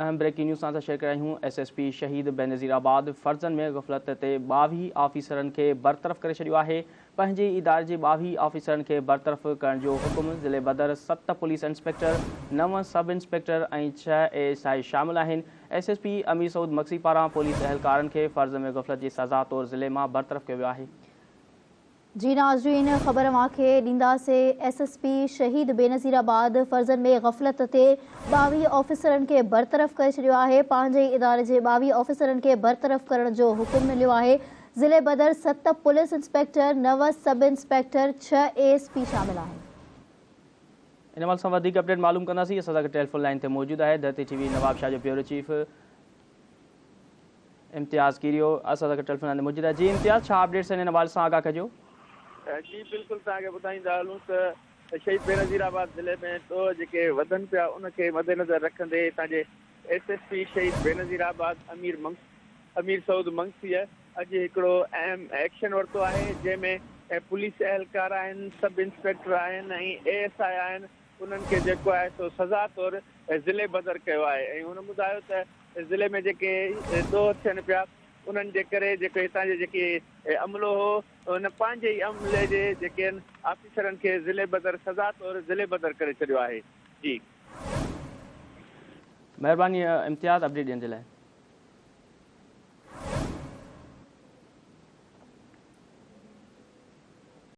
अहम breaking news सां share करायूं। SSP शहीद बेनज़ीराबाद फर्ज़न में गफ़लत ते 22 ऑफिसरनि खे बरतरफ़ करे छॾियो आहे। पंहिंजे इदारे जे 22 ऑफिसरनि खे बरतरफ़ करण जो हुकुम ज़िले बदर 7 पुलिस इंस्पेक्टर, 9 सब इंस्पेक्टर ऐं 6 ASI शामिल आहिनि। SSP अमीर सऊद मक्सी पारां पुलिस अहलकारनि खे फ़र्ज़ में गफ़लत जी सज़ा तौर ज़िले मां बरतरफ़ कयो वियो आहे। जी नाज़रीन, ख़बर मांखे ॾींदासीं। SSP शहीद बेनज़ीराबाद फर्ज़न में गफ़लत ते 22 ऑफिसरनि खे बरतरफ़ करे छॾियो आहे। पंहिंजे इदारे जे 22 ऑफिसरनि खे बरतरफ़ करण जो हुकुम मिलियो आहे। ज़िले बदर 7 police inspector, 9 sub inspector, 6 ASP शामिल आहिनि। इन महिल सां वधीक अपडेट मालूम कंदासीं। असां सां टेलीफोन लाइन ते मौजूदु आहे धरती TV नवाब शाह जो ब्यूरो चीफ इम्तियाज़ कीरियो असां सां टेलीफोन लाइन ते मौजूदु आहे। जी इम्तियाज़, छा अपडेट्स आहिनि इन हवाले सां आगाह कजो। जी बिल्कुलु, तव्हांखे ॿुधाईंदा हलूं त शहीद बेनज़ीराबाद ज़िले में ॾोह जेके वधनि पिया उनखे मद्देनज़र रखंदे हितां जे SSP शहीद बेनज़ीराबाद अमीर सऊद मंगसीअ अॼु हिकिड़ो अहम एक्शन वरितो आहे, जंहिंमें पुलिस अहलकार आहिनि, सब इंस्पेक्टर आहिनि ऐं ASI आहिनि। उन्हनि खे जेको आहे सो सज़ा तौरु ज़िले बदर कयो आहे ऐं हुन ॿुधायो त ज़िले में जेके ॾोह थियनि पिया उन्हनि जे करे जेके हितां जे जेके अमलो हो उन पंहिंजे ई अमले जे जेके आहिनि ऑफिसरनि खे ज़िले बदर सज़ा तौरु ज़िले बदर करे छॾियो आहे। जी महिरबानी इम्तियाज़ अपडेट ॾियण जे लाइ।